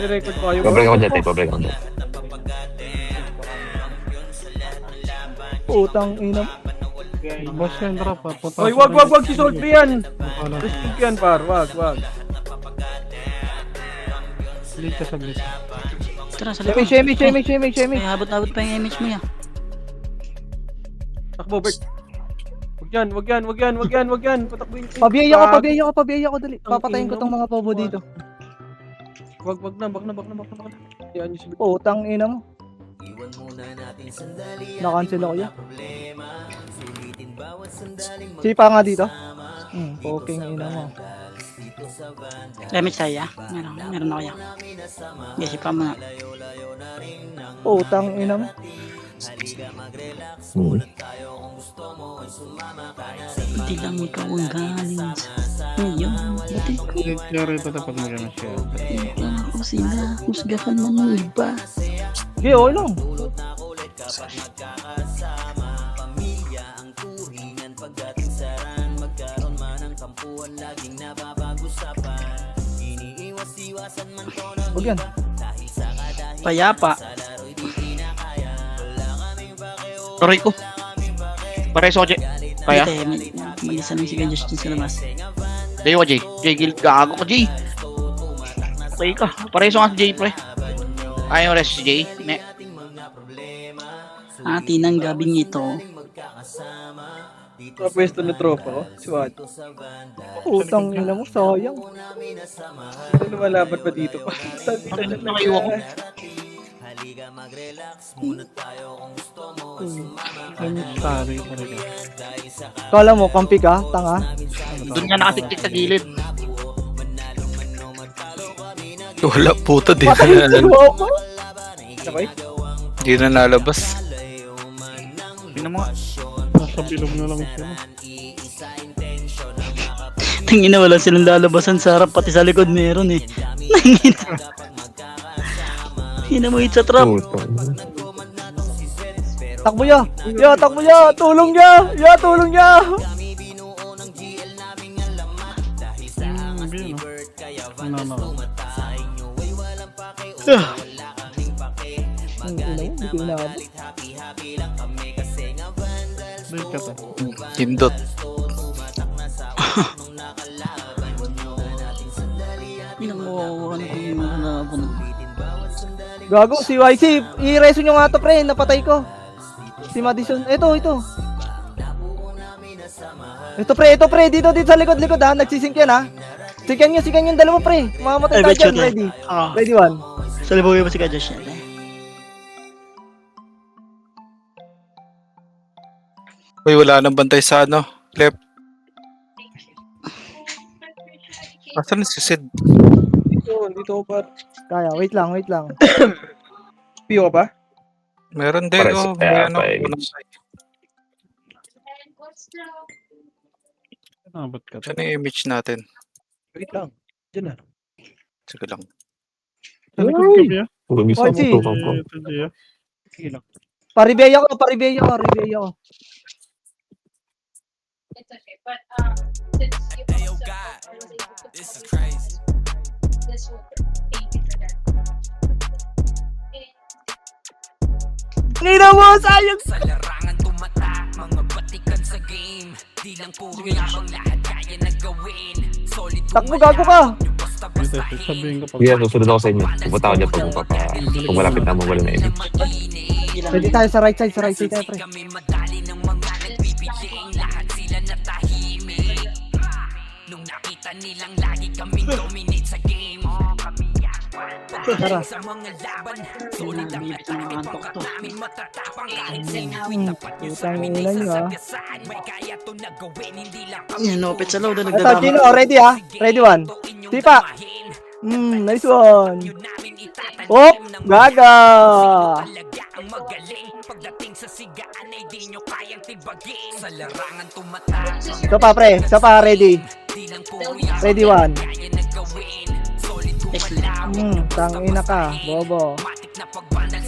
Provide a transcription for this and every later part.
I-record ko kayo. Pabreak ako dyan, pabreak ako dyan. Putang ina. Boss yan, drop ha. Oy, wag si Soltri yan. Restig yan par, wag. Late ka saglit. Tara, sa likod. Shemik. May abot-abot pa yung image mo yan. Takbo, Bert. Wag yan. Patakbuhin. Pabiyaya ko, dali. Papatayin ko tong mga pobo dito. Wag na. Yan yung Putang ina mo. Na-cancel ako yan. Sipa nga dito. Poking ina mo. Image tayo, meron ako yan. Yes, pa mo na. Putang ina mo. Hindi lang ikaw ang galing sa ngayon. Dati ko Klaro pa tapos mo yan siya. ito ako sila. Husgahan man ng iba. Okay, okay lang. Huwag yan. Payapa. Aray ko. Pareso ko, Jay. Kaya? Mag-isa lang si Kuya Justin sa labas. Jay ko, Jay. Jay, gago ko, Jay. Okay ka. Pareso nga si Jay, pre. Ayaw rest si Jay. Ne. Ati ng gabing ito. pwesto na tropa ko. Siwat. Putang ina mo, sayang. Ano lumalaban pa dito pa? Nakaiwa ko. Tari ko rin. Kala mo, kampi ka? Tanga? Doon nga nakatiktik sa gilid. Wala puta, di Patay na, si Guapo. Okay? di na nalabas. Tingnan mo nga. Nasa bilog na lang siya. Tingin na wala silang lalabasan sa harap, pati sa likod meron eh. Tingin mo hit sa trap. Takbo ya! Ya, takbo ya! Tulong ya! Ya, tulong ya! Ang ina mo, hindi ko inaabot. Late ka to. Hindot. Pinangawawan ko yung mga nabon. Gago, si YC, i-reso nyo nga to pre, napatay ko. Si Madison, ito. Ito pre, dito sa likod ha, nagsisink yan ha. Sikan yung dalawa pre, mamamatay Ay, tayo bet shot dyan, ready. Ah, Ready one. salibugin mo si Kuya Justin. Uy, wala nang bantay sa ano. Left. Asan si Sid? Dito ko par. Kaya, wait lang. Piyo ka ba? Meron din, Pares- oh. May ano, pa- unang side. Nabot ka to. Saan yung image natin? Wait lang. Diyan na. Sige lang. Sa likod ka ba? Puro bisa Oy, mo, si. tropa ko. Ito, Jay. Sige lang. Paribeya ko. It's okay, but since you also I was able to this is crazy. This will thank you for that. Nina mo, sayang! Sa larangan tumatak, mga batikan sa game. Di lang puro yabang lahat kaya na gawin. Solid Takbo, gago ka! Dito, sabihin ko pa. Sige, susunod ako sa inyo. Pupunta ako dyan pag malapit na mo, wala na image. Pwede tayo sa right side tayo pre. kami madali ng mga nagpipiling. Lahat sila natahimik. Nung nakita nilang lagi kaming dominate sa game. Kami Tara. sa mga laban. Solid ang atake, pangkat namin matatapang. Kahit sinawi tapat nyo sa Putang amin ina ay nyo, ah. sasagasaan. May kaya to na gawin, hindi lang kami. Yan, no, pet sa load na Ito, nagdadama. Gino, ready ha? Ready one. Sipa! Nice one. Oh, gaga! Talaga ang magaling. Pagdating sa sigaan ay di nyo kayang tibagin. Sa larangan tumatak. Ito pa, ready. Di lang puro Ready one. kaya na gawin. Solid Tangina ka, bobo.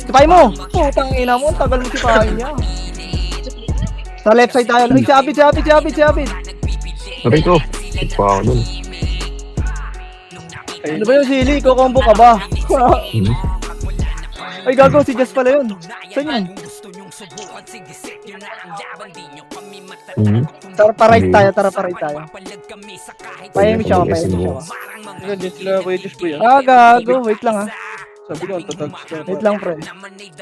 Sipay mo! Tangina mo, tagal mo sipahin niya. Sa left side tayo. Ay, sabit. Aray ko. Pa ako dun. Ano ba yung sili? Kukombo ka ba? Hmm? Ay, gago, si Jess pala yun. Saan yun? Hmm? Tara, pa-right tayo, tara, pa-right tayo. Pahimik siya, Yes, pahimik siya. yes. Teka, dyan sila Kuya Josh Boy ah. Ah, gago, wait lang ha. Sabi ko, ang tatags ka. Wait lang, pre.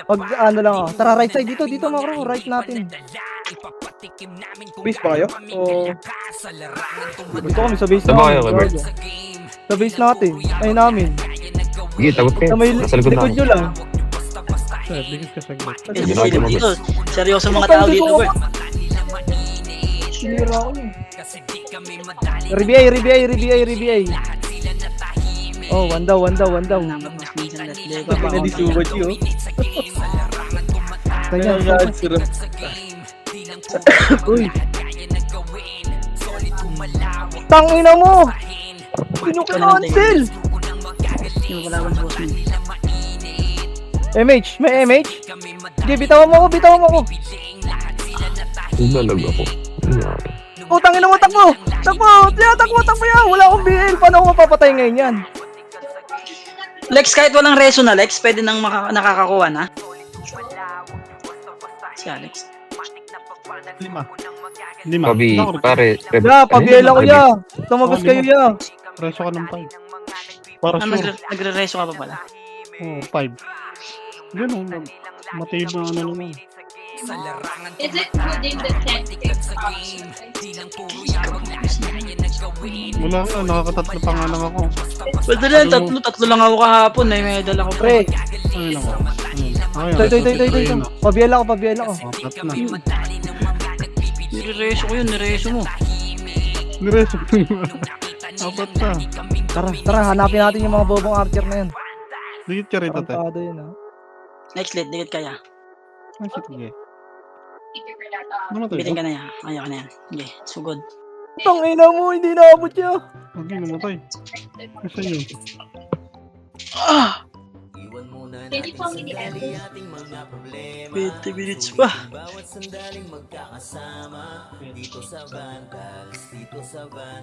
Pag ano lang ako. Tara, right side. Dito, dito, Makro. Right natin. Base ba kayo? O... Dito kami sa base Saan ba kayo, namin. Robert? gago. Sa base natin. Ay, namin. Sige, tagot kayo. Sa may Nasa likod na likod ako. nyo lang. Sir, dikit ka saglit. Ginawa ko Dito, mabos. seryoso mga tao dito, Bert. Sinira ako eh. RBA. Oh, one down. Namatmas minsan, let's go. Sabi na di Subachi oh. Kaya, Kaya nga, sira. uy. Tangina mo! Sino kinancel? Yung kalaban sa Bosman. MH, may MH? Sige, bitawan mo ako. Lalag ako. Nangyari. Putang ina mo, takbo! Takbo yan! Wala akong BL, paano ako mapapatay ngayon yan? Lex, kahit walang reso na, Lex, pwede nang nakakakuha na. Si Alex. 5. Pabi, pare. Ya, pabiel ako ya! Tumagos kayo ya! Preso ka ng 5. Para Ah, sure. nagre-reso ka pa pala. Oo, 5. Ganun. Matibay na ano naman. Is it within the 10 option? Wala ka, nakakatatlo pa nga lang ako. Pwede na, tatlo lang ako kahapon, may medal ako. Pre, Ayun ako. Ayun. ito. Pabiel ako. Apat na. Nirereso ko yun, nirereso mo. Nireso ko yun. Apat na. Tara, hanapin natin yung mga bobong archer na yan. Dikit ka rin, tate. Tarantado yun ha. Next lit, dikit kaya. Ay, sige. Figure that Namatay Bitin ko. ka na yan, ayaw ka na yan. Okay, sugod. Tangina mo, hindi naabot niya. Okay, namatay. Kasi yun. Ah! Can you tell me the answer? 20 minutes pa.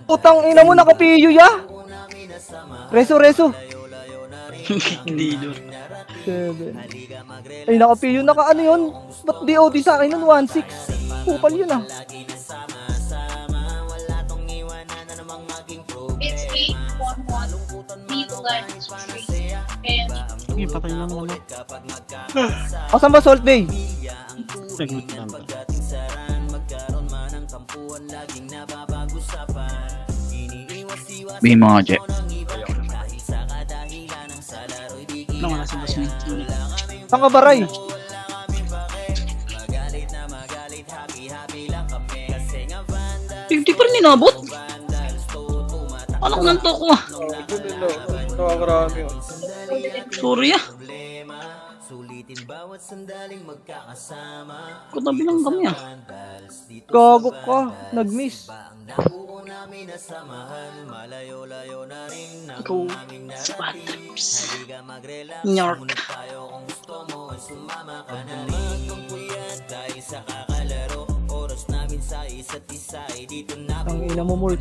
Putang ina mo, nakapiyo ya! Reso. Hindi doon. 7. Ay, nakapiyo, ano yun? Ba't DOD sa akin nun? 1-6. Kupal yun ah. It's 8-1-1. Legal line is free. And Sige, patay na naman ako. Asan ba Salt Bay? Saglit lang. May mga jet. Lang wala sa Bosman. Saan ka baray? Hindi pa rin inabot. Anak ng toko ah. Nakakarami oh. Sorry ah. Katabi lang kami ah. Gago ka, nag-miss. Ikaw, bad trips. New York. Ang ina mo, Mord.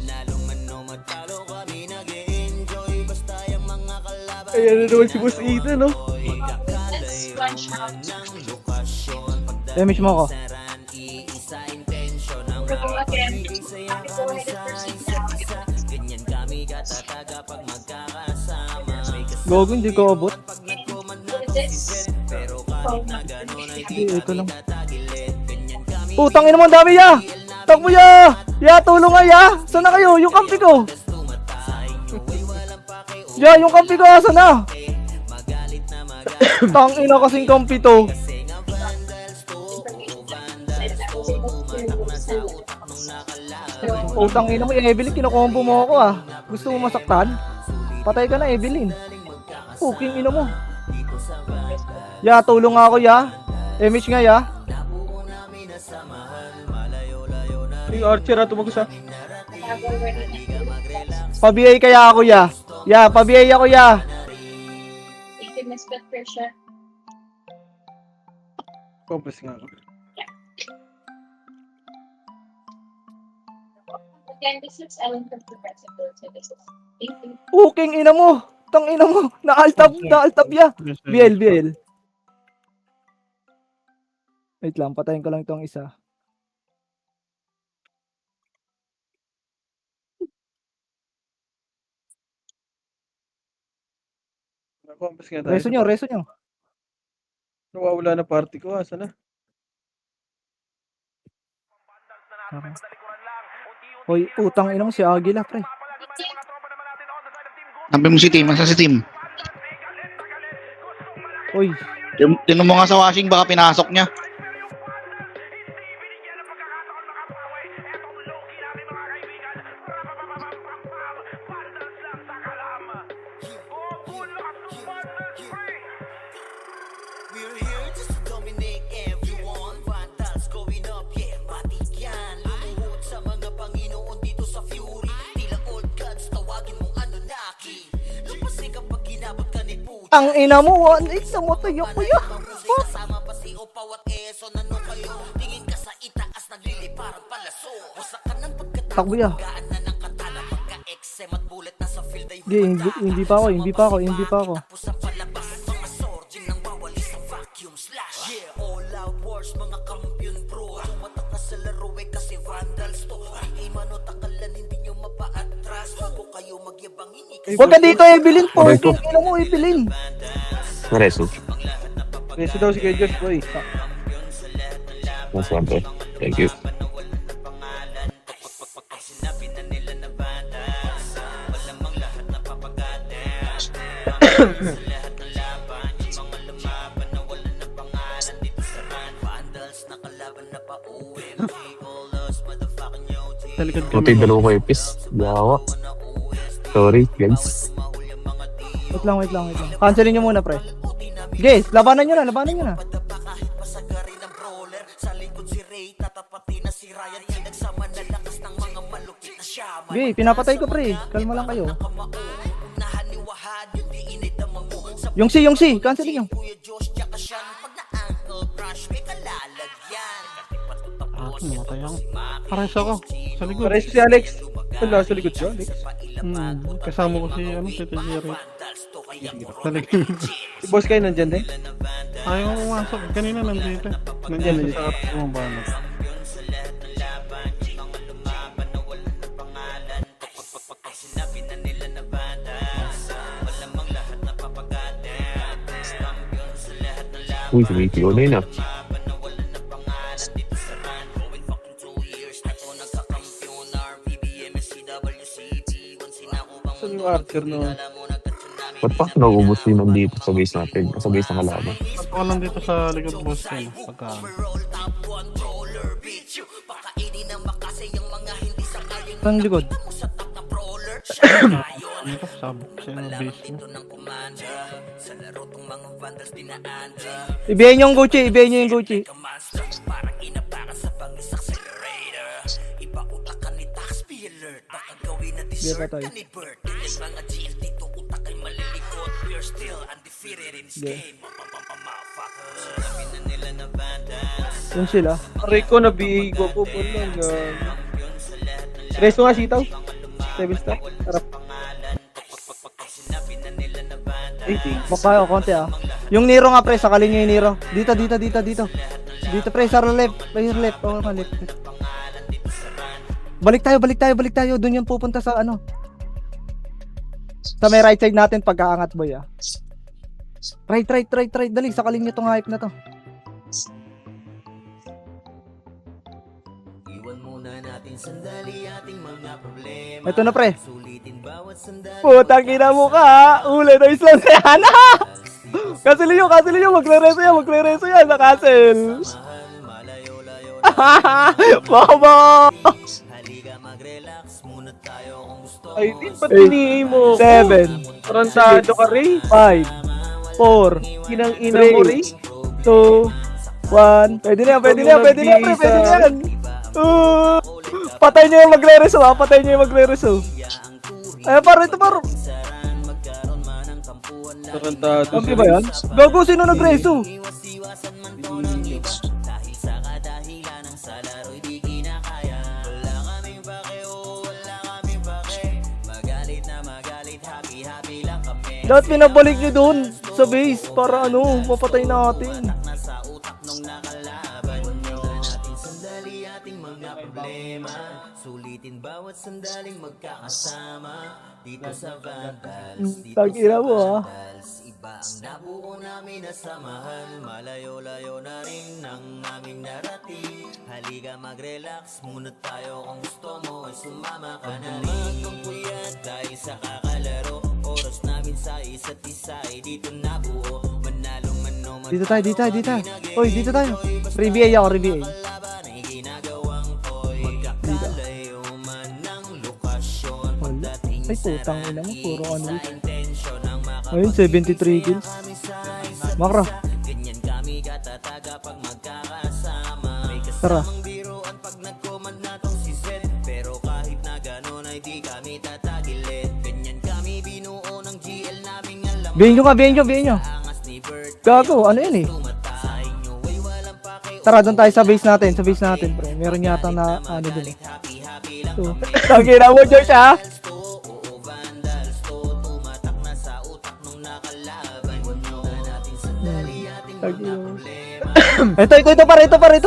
Ayan na naman si Boss Ethan no? let's one shot. Damage mo ako. Go again. Go ahead and proceed now. Gogo, hindi ko abot. With this, Hindi, ito lang. Putang ina mo, ang dami ya! Takbo ya! Ya, tulong nga ya! Saan na kayo? Yung kampi ko! Ya, yung kampi ko, asan na? Tang ina kasing kampi to. Putang ina mo, Evelyn, kinakombo mo ako ah. Gusto mo masaktan? Patay ka na, Evelyn. Puking ina mo. Ya, tulong nga ako ya. MH nga ya. Yung Archer ah, tumagos ah. Pabiyay kaya ako ya. Ya, pabiyay ako ya. you can miss Patricia. Compass nga. Again, this is Ellen from the President. So this is 18. Puking ina mo. Tang ina mo. Na-altab ya. BL. Wait lang, patayin ko lang itong isa. Nakompas nga tayo. Reso nyo. Nawawala na party ko. Asa na? Hoy, utang ina mo si Agila, pre. Sabi mo si Tim, asa si Tim? Hoy, Tinan mo nga sa washing, baka pinasok niya. We're here just to dominate everyone. Vandals going up, yeah, matik yan. Lumuhod sa mga Panginoon dito sa Fury. Tila old gods, tawagin mong Anunnaki. Lupasin kapag ginabot ka ni Putin. ang ina mo, 1-8 sa motoyo ko ya. Kasama pa si Opa at Eso, nano kayo? Tingin ka sa itaas, nagliliparang palaso. Wasak ka ng pagkatao, Takbo ya. gaan na ng katana. Pagka-exem at bullet na sa field ay Hindi pa ako. tapos ang palabas. Mga surging nang bawali sa vacuum slash. Yeah, all out wars, mga kampiyon bro. Tumatak na sa laro eh kasi vandals to. Ay mano, takalan hindi nyo mapa-atras. Bago kayo magyabang ini kasi Huwag ka dito, Evelyn po. Aray ko. Ina mo, Evelyn. Nareso. Reso daw si Kuya Josh, boy. Mas one, bro. Thank you. Sa likod Puti kami. dalawa ko ipis. Gawa. Sorry, guys. Wait lang. Cancelin nyo muna, pre. Guys, labanan nyo na. kahit pasagari ng brawler. Sa likod si Ray, tatapatin na si Ryan. Pinagsama na lakas ng mga malupit na shaman. Gay, pinapatay ko, pre. Kalma lang kayo. Unahan ni Wahad, yun di inidamang mo. Sa Yung C, cancelin nyo. Kuya Josh, tsaka siya. Pag na-ankle crush, may kalalagyan. Namatay ako. Pares ako. Sa likod. Reso si Alex. Wala, sa likod siya, Alex. Kasama ko si Tito Jerry. Sa likod. Si boss kayo nandyan din? Ayaw ko pumasok. Kanina nandito. Nandiyan sa harap ng banat. Uy, sumipiyo na yun ah. Saan yung Archer no? Ba't pa naubos yun nandito sa base natin? Sa base ng kalaban? Ako lang dito sa likod boss ko. Pagka... Ang likod. Ano ka? Sabi sa base mo. Ibihin nyo yung Gucci. Di pa tayo. Yun sila. Rico na bigo po po lang. Reso nga sitaw. 7 star. Harap. 80. Baka ako konti ah. Yung Nero nga pre, sakalin nyo yung Nero. Dito. Dito pre, sa left. Player left. Oo nga, left. Balik tayo. Doon yung pupunta sa ano. Sa may right side natin pagkaangat boy ah. Right. Dali, sakalin nyo tong hype na to. Ito na pre. Putang ina mo ka. Uli na islang yan. Cancel nyo. Magre-reso yan sa cancel. Bobo. Ay, di ba't hinihi mo? 7, Tarantado ka, Ray. 5, 4, Inang-ina mo, Ray. 2, 1. Pwede na yan. Patay nyo yung magre-reso. Ay, ito paro. Tarantado. Okay ba yan? Gago, sino nag-reso? Dapat pinabalik nyo doon sa base para ano, mapatay natin. Sulitin bawat sandaling magkakasama dito sa Vandals, dito Tag-ina mo ha. iba ang nabuo namin na samahan. Malayo-layo na rin ang aming narating. Halika mag-relax muna tayo, kung gusto mo ay sumama ka na rin. Puyat dahil sa kakalaro, oras namin sa isa't isa ay dito nabuo. Manalong mano man Dito tayo, dito tayo, dito tayo. Uy, dito tayo. Review ako, review. laban ay ginagawang toy. Magkakalayo man ng lokasyon. Pagdating Ay, sa putang ina mo, puro ano. intensyon ang Ayun, 73 kills. Makra, ganyan kami katataga pag magkakasama. May tara. kasamang biruan pag nag-command na tong si Zed. Pero kahit na ganon ay di kami tatagilid. Ganyan kami binuo ng GL naming alam. Bihin nyo ka, bihin nyo. Angas ni Bert. Gago, ano yun eh. Tumatay nyo ay walang pake. Tara, doon tayo sa base natin, pre. Meron yata na, ano dun eh. Happy-happy lang So, tagina mo, George, ha? oo, Vandals to. Tumatak na sa utak nung nakalaban nyo. Natin sandali ating Tagina mo. problema. Ito,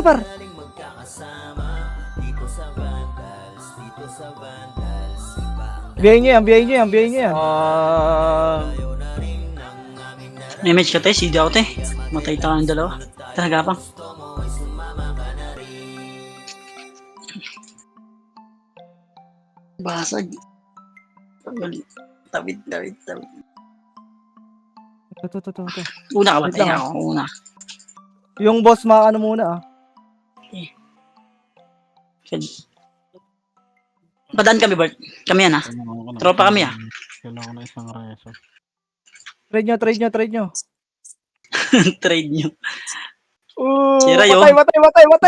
par. Daling magkakasama dito sa Vandals, dito sa Vandals. Iba ang Bihin nyo yan. layo na rin ng aming May match ka tayo, CD ako tayo. Matay tayo ng dalawa. Talaga pa. gusto mo ay sumama ka na rin. Basag. Tabid. Ito. Una ka ba Wait tayo? lang, Ako una. Yung boss, ano muna, ah. Padaan kami, Bert. Kami yan, ha? Tropa kami, ah. Kailangan ko na isang reso. Trade nyo. Trade nyo. Ooh, Si Ray, oh.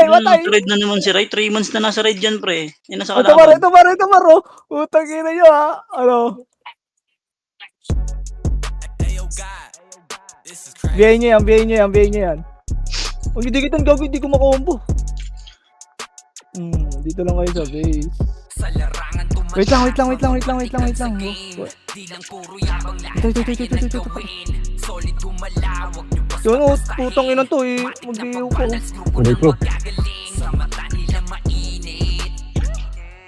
matay. Trade na naman si Ray. 3 months na nasa raid dyan, pre. Yan nasa Ito kalaban. par, oh. Utang ina nyo, ha. Ano? Bihin nyo yan. Huwag hindi kitang gago, hindi ko makombo. Dito lang kayo sa base. Wait lang. Ito. Yun, oh, putang ina to, eh. Mag-iiw ko. Ano ito?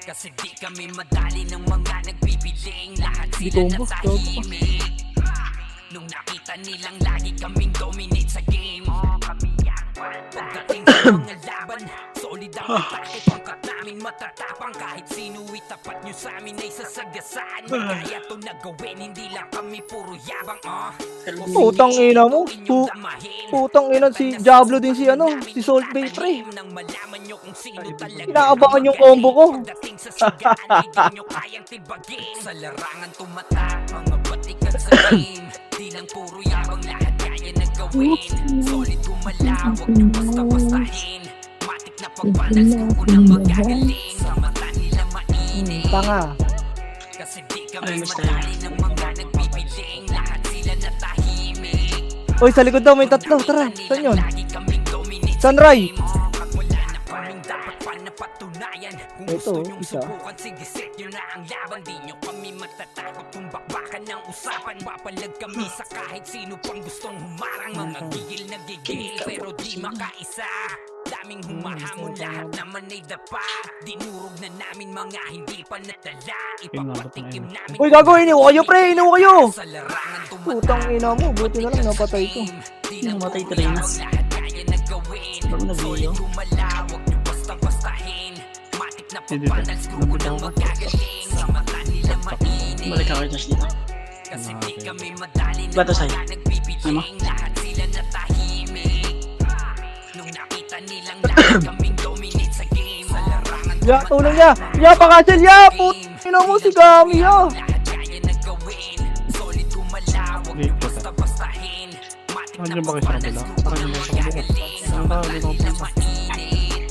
Kasi di kami madali ng mga nagbibiling. Lahat Hindi sila combo. natahimik. Nung nakita nilang lagi kaming dominate sa game. Pagdating sa mga laban, solid ang atake. Pangkat namin matatapang. Kahit sino itapat nyo sa amin ay sasagasaan. Kaya to nagawin, hindi lang kami puro yabang. Putang ina mo. Putang ina, si Diablo din si Salt Bay, pre. Inaabangan yung combo ko. Pagdating sa sigaan, hindi nyo kayang tibagin. Sa larangan tumatak, mga batikan sa game. Di lang puro yabang, lahat kaya nagawin. Solid gumalaw, huwag nyo basta-bastahin. Matik na pagbalas ko unang magagaling. Sa mata nila mainit. Tanga. Kasi di kami Ay, mas madali ng mga nagbibiling. Lahat sila natahimik. Oy, sa likod daw may tatlo. Tara, saan yun? Lagi kaming dominate. San Ray? Pag wala na kaming dapat pa napatunayan. Kung Ito, gusto nyong isa. subukan, sige set nyo na ang laban. Di nyo kami matatakot kung bakbakan ng usapan. Papalag kami sa kahit sino pang gustong humarang. Mga gigil na gigil pero di makaisa. Daming humahamon, lahat naman ay dapa. Dinurog na namin mga hindi pa natala. Ipapatikim namin. Uy, gago, iniwo kayo, pre. Iniwo kayo. Sa larangan Putang ina mo. Buti na lang napatay ko. Namatay tayo na. lahat kaya nagawin. Bago nag-video. Solid gumalaw, huwag nyo basta-bastahin. Matik na Hindi, pagpanals ko unang magagaling. Sa mata nila mainit. Balik ako Josh dito. Kasi di kami madali ng Bato sa'yo. mga nagbibiling. Ano? Lahat sila natahimik. Nung nakita nilang lahat kaming dominate sa game. Sa larangan Ya, tulong niya. Ya, pakasel, ya. Putang ina mo si Gami, ya. lahat kaya nagawin. Solid gumalaw, huwag nyo basta-bastahin. Matik na Nandiyan ba kayo sa kabila? pagpanals ko Parang unang nasa kabila. magagaling. Sa Ano ba? mata Dito ako nila punta. mainit.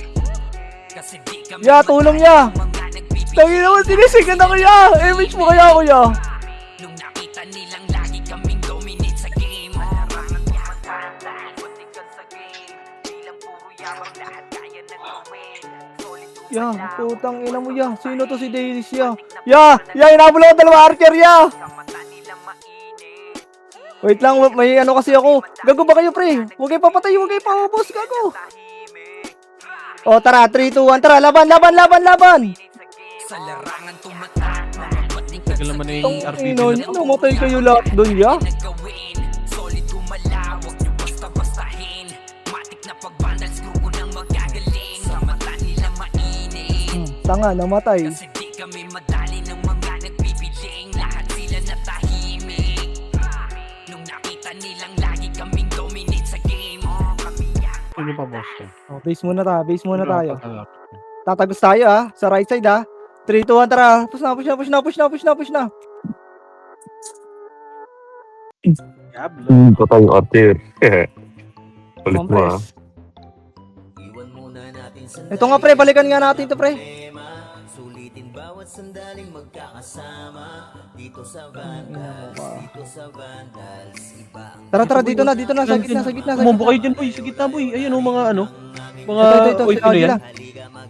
Kasi di kami Ya, tulong niya. mga nagbibiling. Tangina mo, sinisigan na kaya. Image mo kaya, kuya. Nung nakita nilang lagi kaming dominate sa game. Malarangan butikan sa game. Bilang puro yabang, lahat kaya nagawin. Solid Ya, putang ina mo, ya. Sino to si Davis, ya? Ya, inabol ako 2 archer, ya. sa mata nila mainit. Wait lang, may ano kasi ako. Gago ba kayo, pre? Huwag kayo papatay, huwag kayo paubos, gago. O, tara, 3, 2, 1, tara, laban! Tagal naman na yung Tang RPD ina na nyo, namatay kayo lahat doon, ya. Tanga, namatay. Ano pa, boss? Oh, base muna tayo. Tayo. Tatagos tayo sa right side 3, 2, 1, tara. Push na. Diablo. Patay yung Arthur. Ulit mo ah. Compres. Ito nga pre, balikan nga natin to pre. Sulitin bawat sandaling magkakasama dito sa Vandals. Tara, dito na, sa gitna. Kumambo kayo dyan, boy. Sa gitna, boy. Ayan, mga ano. Mga Ito, oy si Pinoy yan. Aguila.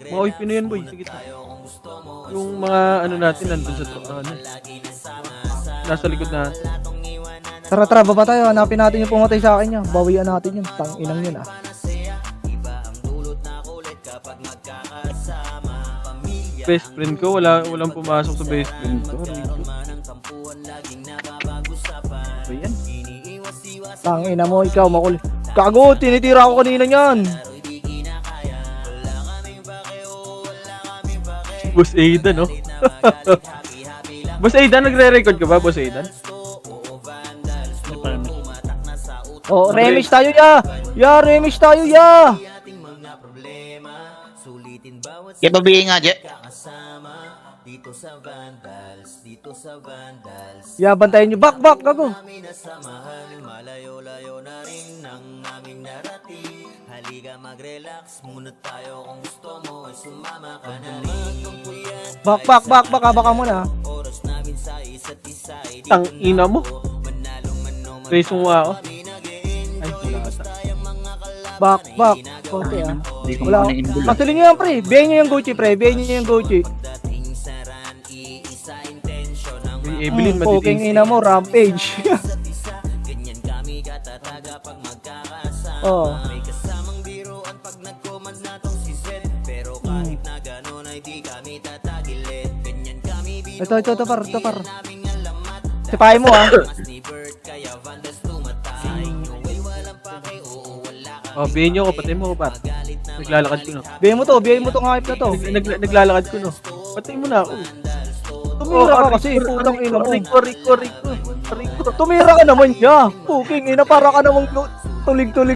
Mga oy Pinoy yan, boy. Sa gitna. Yung mga ano natin, nandun sa nasa likod natin. Tara, baba tayo. Hanapin natin yung pumatay sa akin niya. Bawian natin yun. Tang inang yun Best friend ko, walang pumasok sa best friend ko. Ayan. Tang ina mo, ikaw makul. Gago, tinitira ako kanina niyan. Boss Aidan, no? Boss Aidan, nagre-record ka ba, Boss Aidan? Hindi pa yun. Oh, remix tayo remix tayo Kaya babihin nga, Je. Ya, bantayan nyo. Back, gago. Back, baka muna. Tang ina mo. Race mo ako. Ay, wala ata. Back. Konti Hindi ko Wala. makain-indul. Pasulin nyo yan, pre. Biyahin nyo yung Gucci, pre. May Evelyn, Poking matitis. ina mo, rampage. Oh. Ito, par. Sipahin mo, Oh, bihin nyo ko, patay mo ko, par. Naglalakad ko, no? Biyahin mo to, hype na to. Naglalakad ko, no? Patay mo na ako. Tumira ka kasi, putang ina mo. Rico. Tumira ka naman niya. Poking ina, para ka namang tulig-tulig.